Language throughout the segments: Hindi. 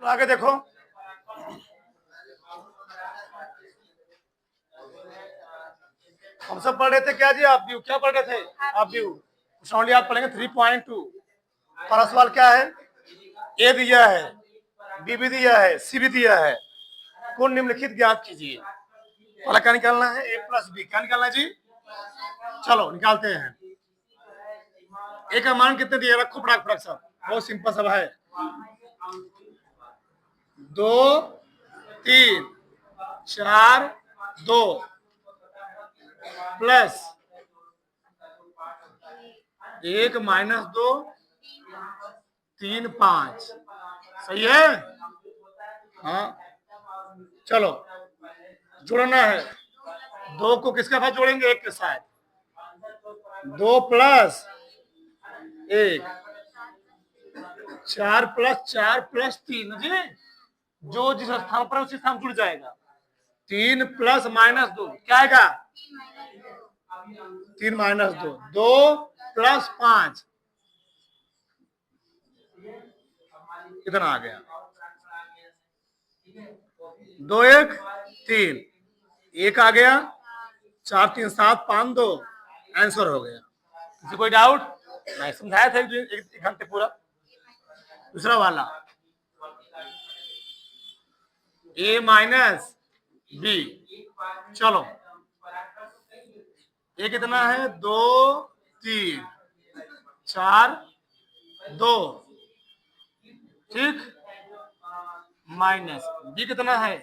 तो आगे देखो, हम सब पढ़ रहे थे क्या जी, आप व्यू क्या पढ़ रहे थे? आप व्यू क्वेश्चन आप पढ़ेंगे 3.2। पहला सवाल क्या है? ए दिया है, बी भी दिया है, सी भी दिया है, कौन निम्नलिखित ज्ञात कीजिए। पहला क्या निकालना है? A plus B. क्या निकालना है जी? चलो निकालते हैं। ए का मान कितने दिए? रखो फटाक फटाक सब, बहुत सिंपल सब है। 2 3 4 2 प्लस 1 माइनस 2 3 5। सही है? हाँ चलो जोड़ना है। 2 को किसके साथ जोड़ेंगे? 1 के साथ। 2 प्लस 1 4 प्लस 4 प्लस 3 जी, जो जिस स्थान पर उसी स्थान जुड़ जाएगा। 3 प्लस माइनस 2 क्या आएगा? 3 माइनस 2 2 प्लस 5 कितना आ गया? 2 1 3 1 आ गया। 4 3 7 5 2 आंसर हो गया। किसी कोई डाउट? नहीं, समझाया था एक घंटे पूरा। दूसरा वाला ए माइनस बी। चलो ए कितना है? 2 3 4 2 ठीक, माइनस बी कितना है?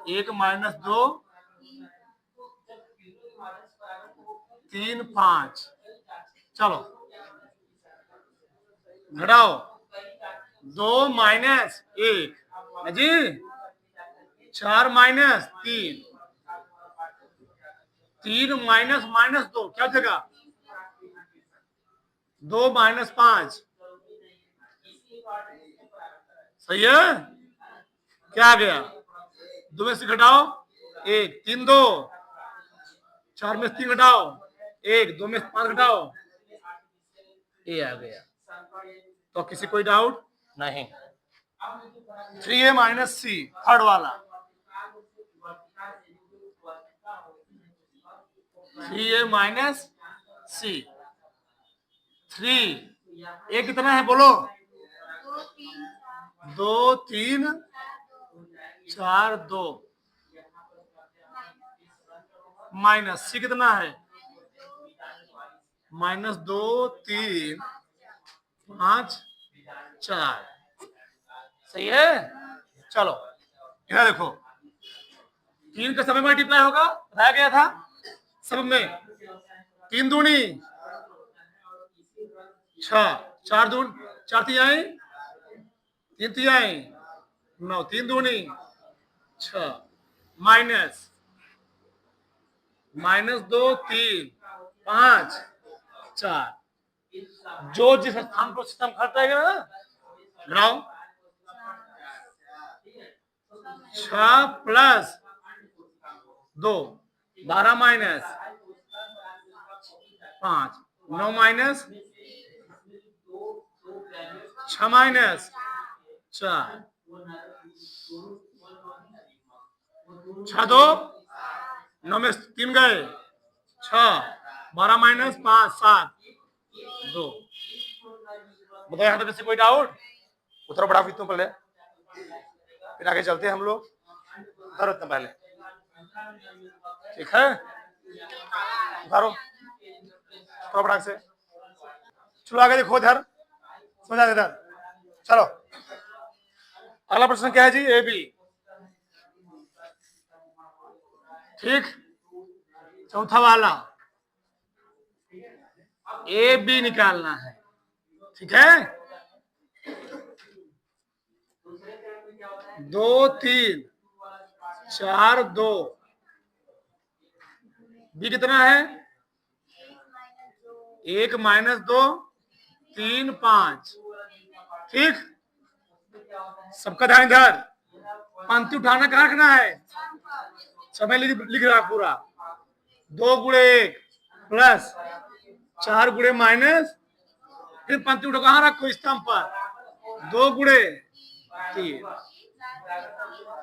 1 माइनस 2 3 5। चलो घटाओ। 2 माइनस 1 जी, 4 माइनस 3 3 माइनस माइनस 2 क्या जगह? 2 माइनस 5। सही है? क्या आ गया? 2 में से घटाओ 1 3 2 4 में से 3 घटाओ 1 2 में से 5 घटाओ ए आ गया। तो किसी कोई डाउट नहीं? 3a माइनस सी थर्ड वाला। 3a माइनस सी 3 ए कितना है बोलो? 2 3 4 2 माइनस सी कितना है? माइनस 2 3 5 4। सही है? चलो इधर देखो, 3 का सब में मल्टीप्लाई होगा, बताया गया था। सब में 3 दूनी 6 4 दून 4 तिहाई 3 तिहाई 9 3 दूनी 6 माइनस 2 3 5 4। जो जिस स्थान पर सिस्टम खर्च आएगा ना, घटाओ। 6 प्लस 2 12 माइनस 5 9 माइनस 6 माइनस 4 6 2 9 में 3 गए 6 12 माइनस 5 7 2। बताओ यहाँ तक कोई डाउट? उतरो बड़ा तुम पहले, फिर आगे चलते हैं हम लोग। उतारो इतना पहले, ठीक है? उतारो थोड़ा बड़ा से। चलो आगे देखो इधर, समझा इधर। चलो अगला प्रश्न क्या है जी? A B. ठीक, चौथा वाला ए बी निकालना है। ठीक है? 2 3 4 2 बी कितना है? 1 माइनस 2 3 5। ठीक, सबका ध्यान इधर। पंक्ति उठाना कहाँ रखना है? समय लिख रहा पूरा। 2 गुणे 1 प्लस 4 गुणे माइनस, फिर पंक्ति उठो कहाँ रखो? स्तंभ पर। 2 गुणे 3,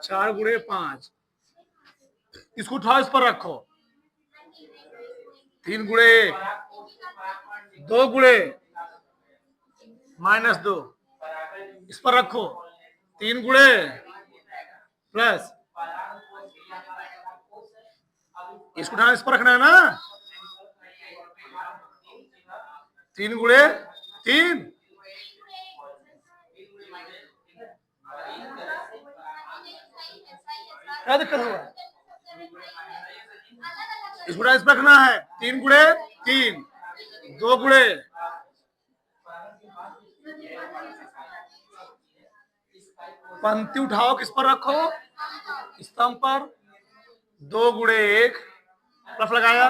4 गुणे 5, इसको उठाओ, इस पर रखो, 3 गुणे 1, 2 गुणे -2, इस पर रखो, 3 गुणे प्लस, इसको उठाना, इस पर रखना है ना, 3 गुणे 3, क्या दिक्कत हुआ, इसको इस पर रखना है, 3 गुणे 3, 2 गुणे, पंक्ति उठाओ, किस पर रखो, स्तंभ पर, 2 गुणे 1, प्लस लगाया,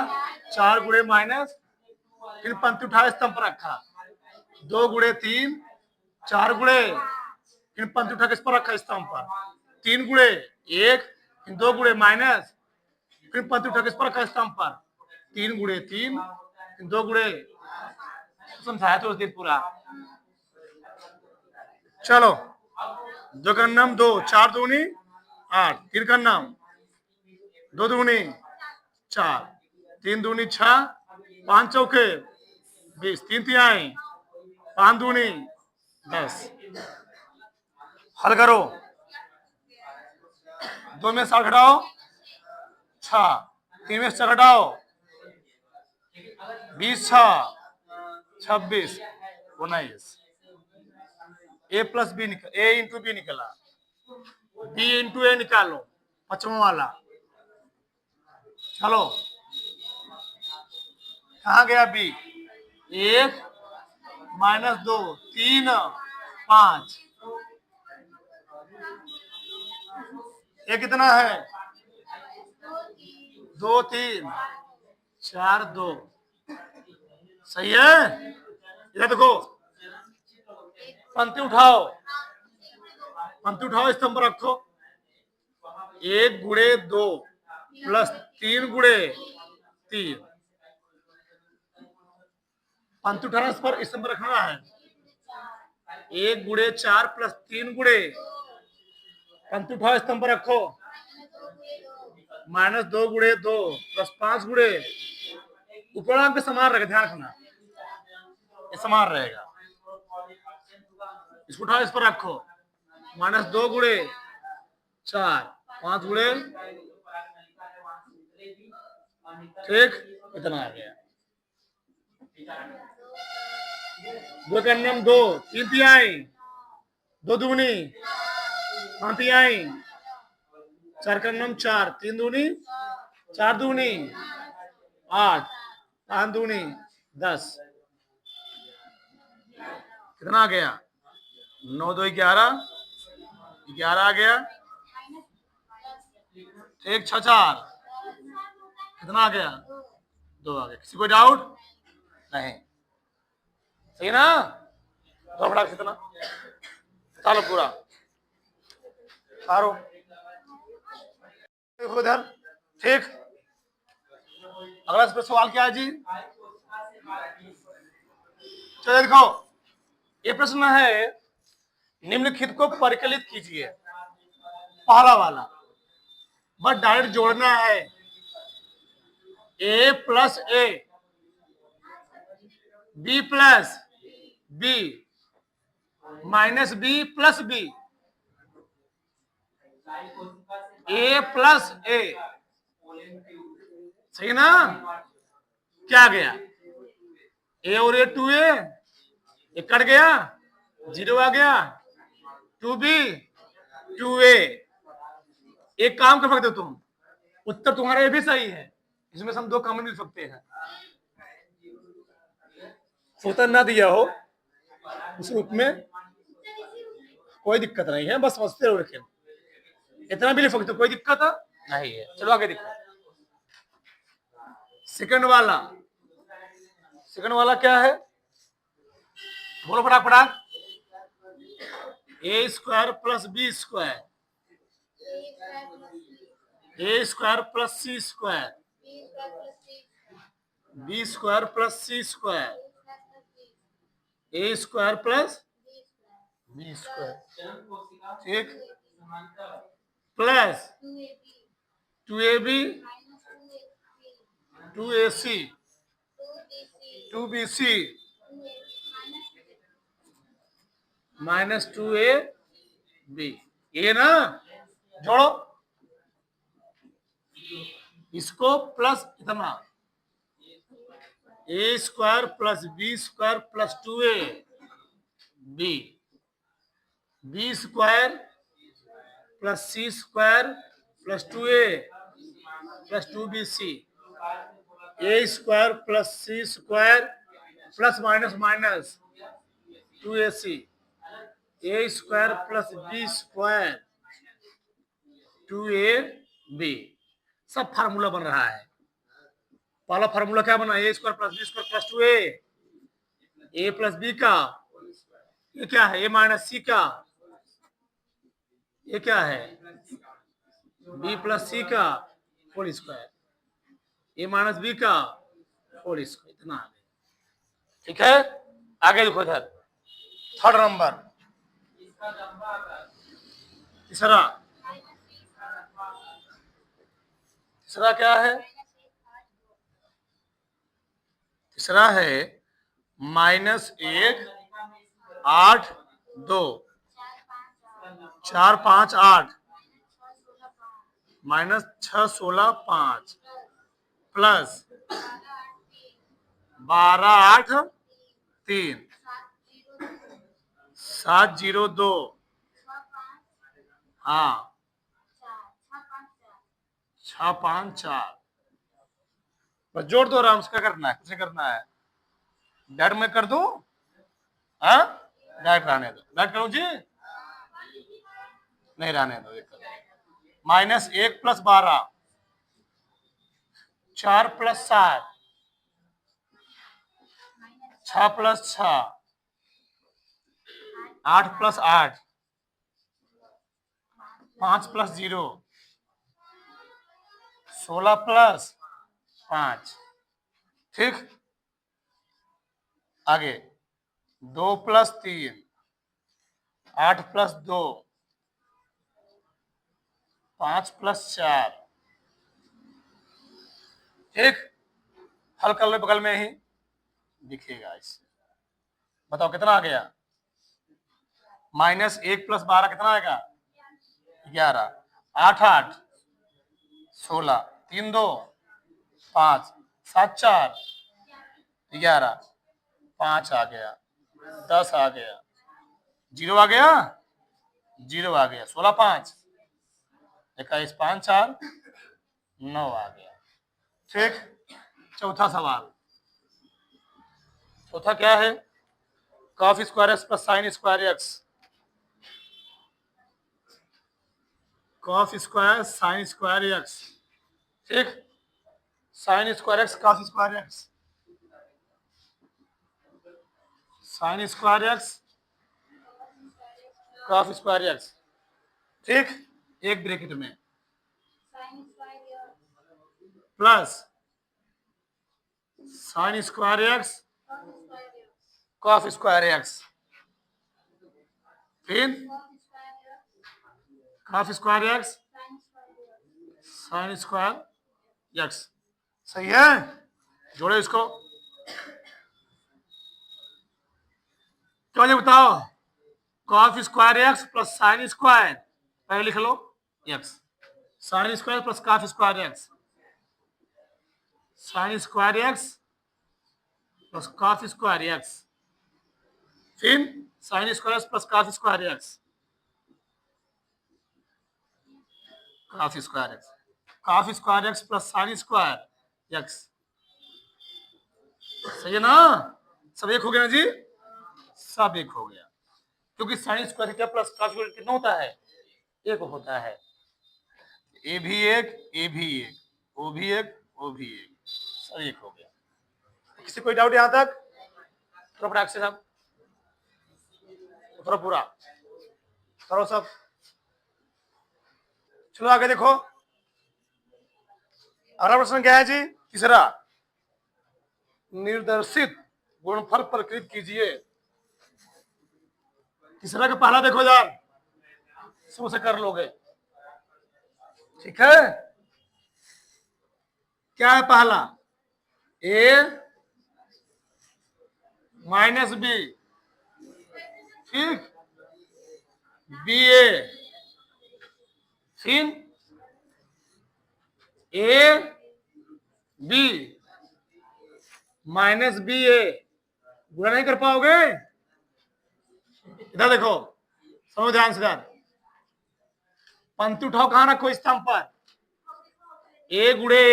4 गुणे माइनस, फिर पंक्ति उठाओ, स्तंभ पर रखा, 2 गुणे 3, 4 गुणे, फिर पंक्ति उठा किस पर रखा, स्तंभ पर, 3 गुणे 1, 2 गुणे माइनस, फिर पंक्ति उठा किस पर रखा, स्तंभ पर, 3 गुणे 3, 2 गुणे, समझाया तो उस दिन पूरा। चलो, 2 का नाम 2, 4 दूनी 8, 3 का नाम 2 दूनी 4, 3 दूनी 6, 5 चौके 20, 3 तिहाई, 5 दूनी 10, हल करो, 2 में 7 घटाओ 6, 3 में 6 घटाओ 20, 6 26, 19, ए प्लस बी निकल, ए इंटू बी निकला, बी इंटू ए निकालो, 5वां वाला, चलो, कहा गया बी, 1 -2, 3 5, ये कितना है, 2 3 4 2, सही है, इधर देखो, पंक्ति उठाओ, पंक्ति उठाओ, स्तंभ रखो, 1 गुणे 2 प्लस 3 गुणे 3, पंक्ति उठाना, इस पर स्तंभ रखना है, 1 गुणे 4 प्लस 3 गुणे, पंक्ति उठाओ, स्तंभ रखो, -2 गुणे 2 प्लस 5 गुणे, उपरांक समान रहेगा, ध्यान रखना, ये समान रहेगा, इसको उठाओ, इस पर रखो, -2 गुणे 4, 5 गुणे, ठीक, इतना आ गया, 2 का नाम 2, 3 तिहाई, 2 दूनी 5 तिहाई, 4 का नाम 4, 3 दूनी 4 दूनी 8, 5 दूनी 10, कितना आ गया, 9 2 11, 11 आ गया, ठीक, 6 4, कितना आ गया, 2 आ गया, किसी को डाउट नहीं, सही ना, तो बड़ा कितना, चलो पूरा सारो उधर, ठीक, अगला इस पर सवाल क्या है जी, चलो देखो, ये प्रश्न है, निम्नलिखित को परिकलित कीजिए, पहला वाला, बस डायरेक्ट जोड़ना है, A plus A, B plus B, minus B plus B, A plus A, सही ना, क्या गया, ए और ए 2a, ये कट गया, 0 आ गया, 2b 2a, एक काम कर सकते हो तुम, उत्तर तुम्हारा ये भी सही है, इसमें से हम 2 कॉमन मिल सकते हैं, उत्तर ना दिया हो उस रूप में कोई दिक्कत नहीं है, बस समझते रहो, लेकिन इतना भी लिख सकते हो, कोई दिक्कत नहीं है, चलो आगे देखो, सेकंड वाला क्या है, बोलो फटाफट, A square plus B square, A square plus C square, B square plus C square, A square plus B square, ठीक, plus 2ab 2ac 2bc minus 2ab, ये ना, जोड़ो इसको प्लस इतना A square plus B square plus 2ab, B square plus C square plus 2a plus 2bc, A square plus C square plus minus minus 2ac, A square plus B square 2ab, सब फार्मूला बन रहा है। पहला फार्मूला क्या बना, A square plus B square plus 2a, A plus B का, ये क्या है, ए माइनस सी का, ये क्या है, बी प्लस सी का होल स्क्वायर, ए माइनस बी का होल स्क्वायर, इतना आ गया, ठीक है। आगे देखो इधर, थर्ड नंबर, तीसरा, तीसरा क्या है, तीसरा है -1 8 2 4 5 8 -6 16 5 प्लस 12 8 3 7 0 2, हाँ 6 5 4, बस जोड़ दो आराम से, क्या करना है, कुछ नहीं करना है, डायरेक्ट में कर दूं, हाँ डायरेक्ट रहने दो, डायरेक्ट करूं जी, नहीं रहने दो, -1 + 12 4 + 7 6 + 6 8 + 8 5 + 0 16 + 5, ठीक। आगे 2 + 3 8 + 2 5 + 4, ठीक। हल कर लो, बगल में ही दिखेगा इससे, बताओ कितना आ गया, -1 + 12 कितना आएगा, 11, 8 8 16 3 2 5 7 4 11 5 आ गया, 10 आ गया, 0 आ गया, 0 आ गया, 16 5 21 5 4 9 आ गया, ठीक। चौथा सवाल, चौथा क्या है, cos square X plus sine square X, cos square sine square X, ठीक, sine square X cos square X, sine square X cos square X, ठीक, एक ब्रैकेट में plus sine square X cos square X, फिर cos square X sine square X, सही है, जोड़ो इसको, क्या बताओ, cos square X plus sine square, पहले लिख लो X, sine square plus cos square X, sine square X plus cos square X, फिर sine square X plus cos square X, cos square X, cos square X plus sine square X, सही है ना, सब एक हो गया जी, सब एक हो गया, क्योंकि साइन स्क्वायर क्या प्लस cos स्क्वायर कितना होता है, एक होता है, ए भी एक, ए भी एक, ओ भी एक, ओ भी एक, सब एक हो गया। किसी कोई डाउट यहां तक, थोड़ा फटाक से सब, थोड़ा पूरा करो सब, चलो आगे देखो, अगला प्रश्न क्या है जी, तीसरा, निर्देशित गुणनफल प्रकृत कीजिए, तीसरा का पहला देखो यार, समझ से कर लोगे, ठीक है। क्या है पहला? ए माइनस बी, ठीक, बी ए, फिर ए बी माइनस बी ए, गुणा नहीं कर पाओगे। इधर देखो, समझो ध्यान से यार, पंक्ति उठाओ, कहां रखो? स्तंभ पर। ए गुड़े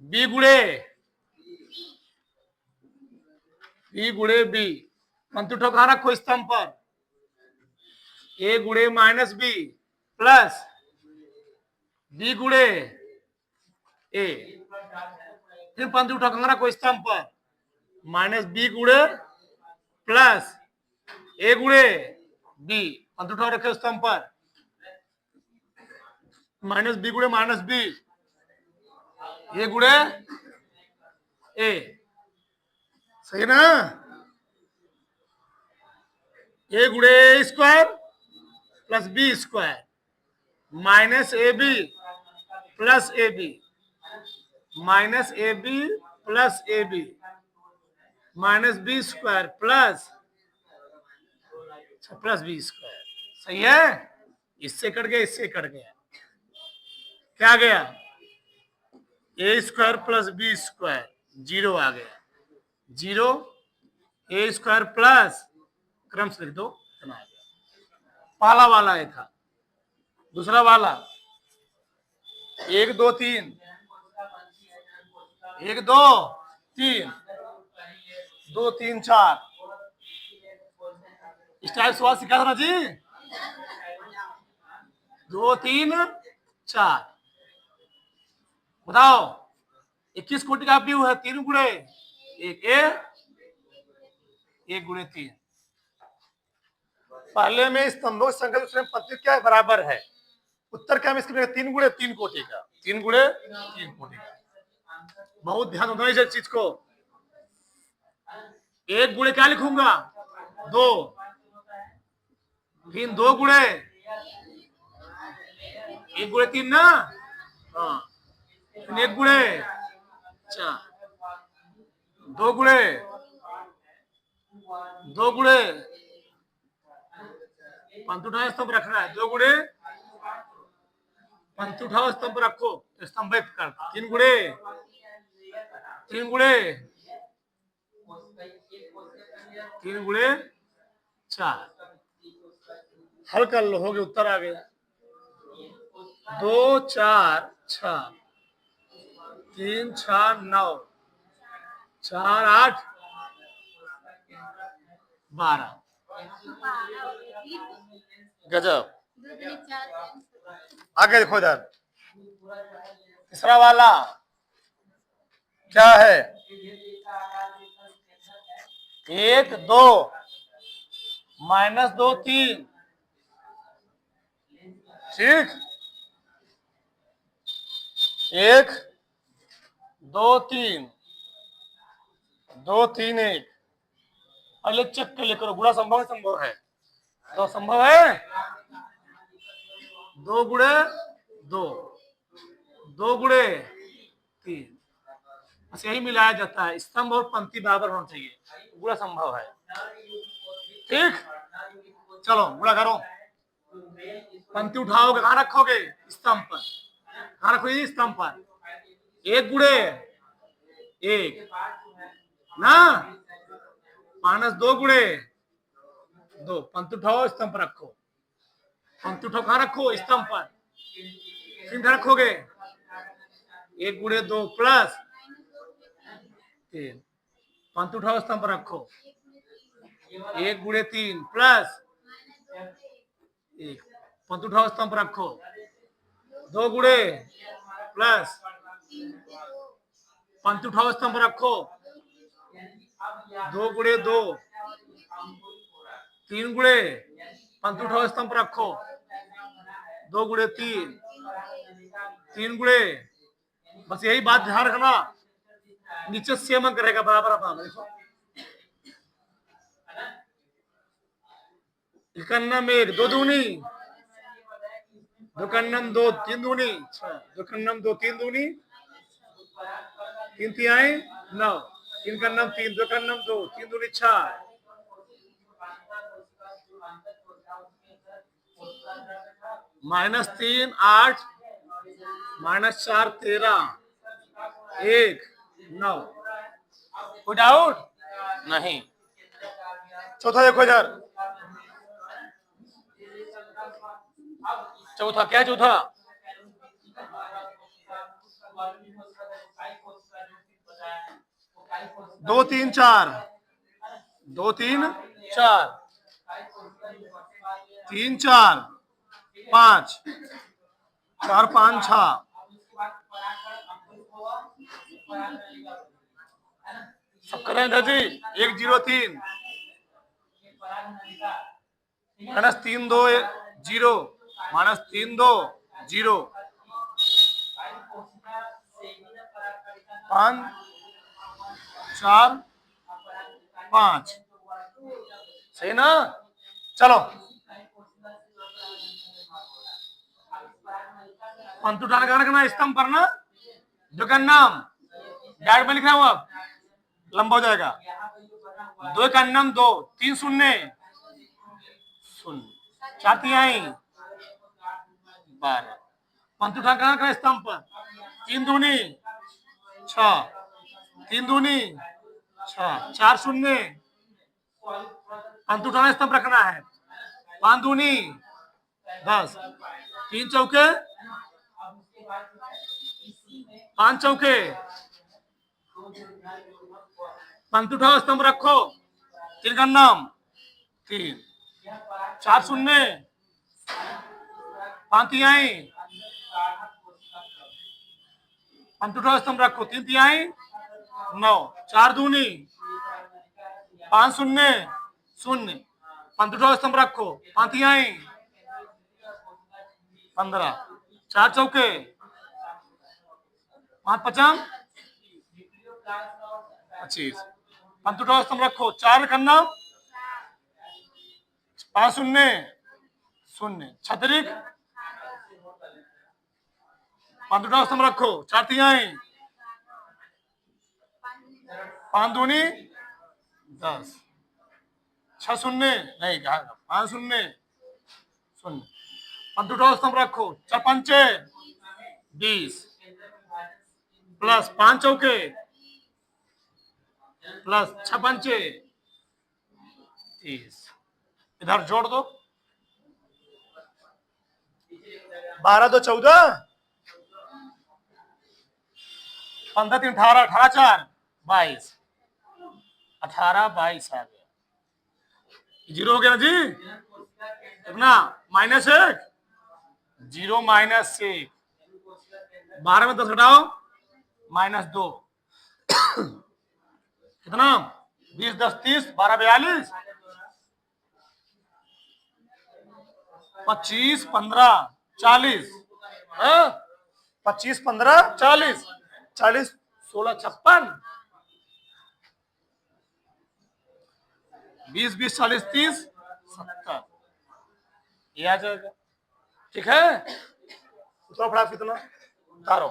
बी गुड़े बी गुड़े बी, पंक्ति उठाओ, कहां रखो? स्तंभ पर। ए गुड़े माइनस बी प्लस बी गुड़े ए, फिर पंक्ति उठाओ, कहां रखो? स्तंभ पर। माइनस बी गुड़े प्लस ए गुड़े बी, पंक्ति उठाओ, रखे स्तंभ पर। माइनस बी गुड़े माइनस बी, ए गुड़े ए, सही ना? ए गुड़े A square plus B square minus A B plus A B, minus A B plus A B minus B square plus B square, सही है। इससे कट गया, इससे कट गया, क्या गया? A square plus B square, zero आ गया, जीरो, ए स्क्वायर प्लस, क्रम से लिख दो, इतना आ गया। पहला वाला ये था। दूसरा वाला 1 2 3, 1 2 3, 2 3 4, इस टाइप सवाल सिखा था ना जी। 2 3 4, बताओ 21 कोटि का व्यू है, 3 गुणे 1 ए, 1 गुणे 3। पहले में स्तंभों की संख्या दूसरे में पंक्ति क्या है? बराबर है। उत्तर क्या है इसके? 3 गुणे 3 कोटि का, 3 गुणे 3 कोटि का। बहुत ध्यान होना इस चीज को। 1 गुणे क्या लिखूंगा? 2, फिर 2 गुणे 1 गुणे 3 ना, हाँ, फिर 1 गुणे 4, 2 गुणे 2 गुणे, पंक्ति उठाओ, स्तंभ रखना है, 2 गुणे, पंक्ति उठाओ, स्तंभ रखो, स्तंभ कर, 3 गुणे 3 गुणे 3 गुणे 4, हल कर लो, हो गया, उत्तर आ गया। 2 4 6, 3 6 9, 4 8 12, गजब। आगे देखो इधर, तीसरा वाला क्या है? 1 2 माइनस 2 3, ठीक, 1 2 3 2 3 1, अगले चेक कर ले करो, गुणा संभव है? संभव है, तो संभव है। 2 गुणे 2, 2 गुणे 3, बस यही मिलाया जाता है, स्तंभ और पंक्ति बराबर होना चाहिए, गुणा संभव है, ठीक। चलो गुणा करो, पंक्ति उठाओगे, कहां रखोगे? स्तंभ पर। कहां रखोगे? स्तंभ पर। 1 गुणे 1 ना, माइनस 2 गुणे 2, पंक्ति उठाओ, स्तंभ पर रखो, पंक्ति उठाओ, कहां रखो? स्तंभ पर। फिर रखोगे 1 गुणे 2 प्लस 3, पंक्ति उठाओ, स्तंभ पर रखो, 1 गुणे 3 प्लस 1, पंक्ति उठाओ, स्तंभ पर रखो, 2 गुणे प्लस, पंक्ति उठाओ, स्तंभ पर रखो, 2 गुणे 2, 3 गुणे, पंक्ति उठाओ, स्तंभ पर रखो, 2 गुणे 3, 3 गुणे, बस यही बात ध्यान रखना, नीचे सेम अंक रहेगा, बराबर अपना। देखो इकन्नम एक, दो दूनी, दुकन्नम दो, तीन दूनी छह, दुकन्नम दो, तीन दूनी, तीन तिहाई नौ, तीन कन्नम तीन, दुकन्नम दो, तीन दूनी छह, -3 8, -4 13, 1 9। कोई डाउट नहीं। चौथा देखो इधर, चौथा क्या है? चौथा 2 3 4, 2 3 4, 3 4 5, 4 5 6, सब करें दादी। 1 0 3, -3 2 0, -3 2 0, 5 4 5, सही ना? चलो पंत उठाने का रखना स्तंभ पर ना, दुकन्नम डायरेक्ट में लिख रहा हूं, अब लंबा हो जाएगा। 2 कन्नम 2, 3 शून्य शून्य, 4 तिहाई 12, पंत उठाने का रखना स्तंभ पर, 3 दूनी 6, 3 दूनी 6, 4 शून्य, पंत उठाना स्तंभ रखना है, 5 दूनी 10, 3 चौके 5 चौके, पंत उठाओ स्तंभ रखो, 3 कन्नम 3, 4 शून्य, 5 तिहाई, पंत उठाओ स्तंभ रखो, 3 तिहाई 9, 4 दूनी 5 शून्य शून्य, पंत उठाओ स्तंभ रखो, 5 तिहाई 15, 4 चौके 5 पचम 25, पंत उठाओ स्तंभ रखो, 4 कन्नम 5 शून्य शून्य, छतरिक पंत उठाओ स्तंभ रखो, 4 तिहाई 5 दूनी 10, 6 शून्य नहीं, 5 शून्य शून्य, पंत उठाओ स्तंभ रखो, 4 पंचे 20, प्लस 5 चौके प्लस 6 पंचे 30, इधर जोड़ दो, 12 2 14, 15 3 18, 18 4 22, 18 22 आ गया, 0 हो गया ना जी? कितना? -1, 0 -1, 12 में 10 घटाओ -2, कितना? 20 10 30, 12 42, 25 15 40, 25 15 40, 40 16 56, 20 20 40 30 70, ये आ जाएगा। ठीक है, उतरो फटाफट, कितना उतारो,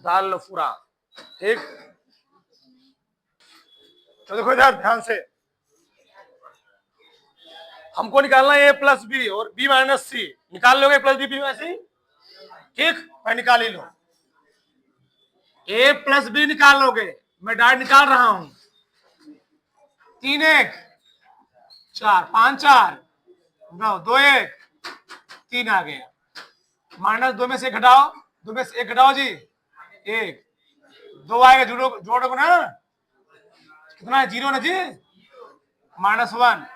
डाल लो पूरा। ठीक, तो देखो इधर ध्यान से, हमको निकालना है a प्लस बी और b माइनस सी। निकाल लोगे प्लस बी माइनस सी? ठीक, मैं निकाल ही लो, a प्लस बी निकाल लोगे, मैं डायरेक्ट निकाल रहा हूं। 3 1 4 5 4 9 2 1 3 आ गया, -2 में से घटाओ, 2 में से 1 घटाओ जी, 1 2 आएगा, जोड़ो ना, कितना है? 0 ना जी, -1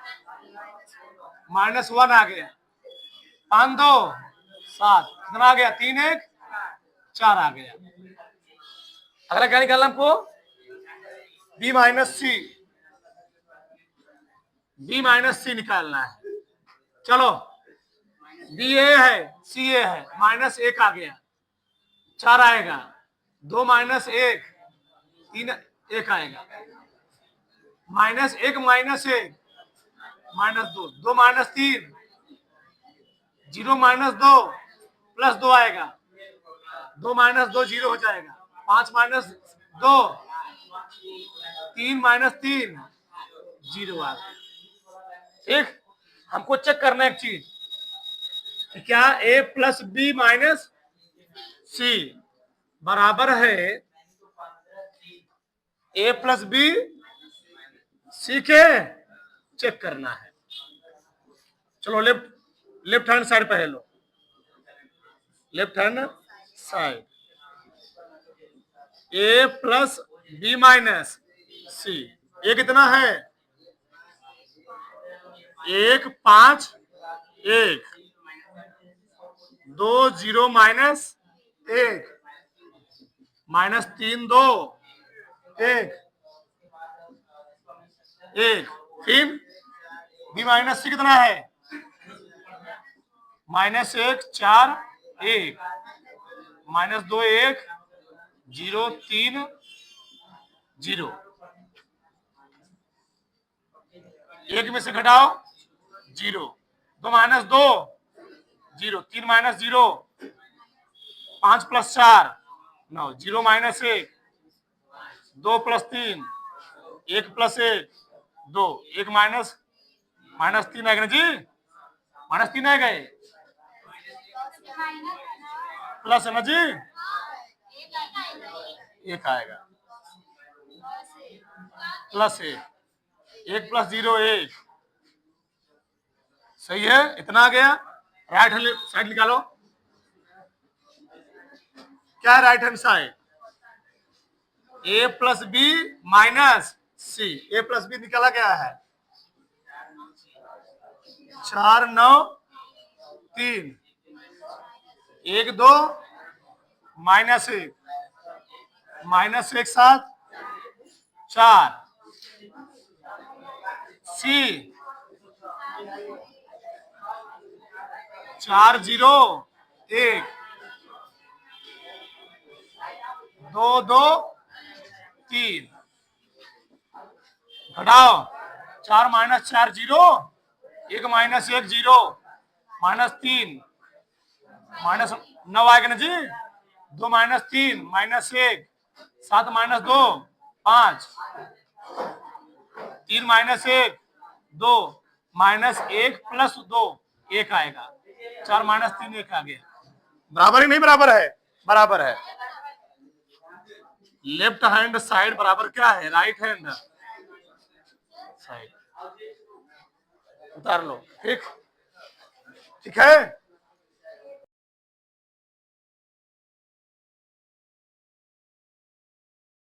-1 आ गया, 5 2 7, कितना आ गया? 3 1 4 आ गया। अगला क्या निकालना हमको? b माइनस सी निकालना है। चलो, b a है, c a है, -1 आ गया, 4 आएगा, 2 -1 3 1 आएगा, -1 -1 -2, 2 - 3 0 - 2 +2 आएगा, 2 - 2 0 हो जाएगा, 5 - 2 3 - 3 0 आ गया। ठीक, हमको चेक करना है एक चीज कि क्या a + b - c बराबर है a + b c के, चेक करना है। चलो लेफ्ट हैंड साइड पहले लो, left hand side a + b - c, ये कितना है 1 5 1 2 0 - 1 -3 2 1 1, फिर b - c कितना है -1 4 1 -2 1 0 3 0, 1 में से घटाओ 0, 2 - 2 0, 3 - 0 5 + 4 9, 0 - 1 2 + 3 1 + 1 2, 1 -3 आएगा ना जी, -3 आएगा, प्लस है ना जी, 1 आएगा, +1 1 + 0 1, सही है, इतना आ गया। राइट हैंड साइड निकालो, क्या है right hand side a + b - c, a + b निकाला गया है 4 9 3 1 2 -1 -1 7 4 c 4 0 1 2 2 3, घटाओ 4 - 4 0 1 - 1 0 -3 -9 आएगा ना जी, 2 - 3 -1 7 - 2 5 3 - 1 2 -1 + 2 1 आएगा, 4 - 3 1 आ गया। बराबर ही नहीं बराबर है, बराबर है। लेफ्ट हैंड साइड बराबर क्या है राइट हैंड साइड, उतार लो, ठीक ठीक है।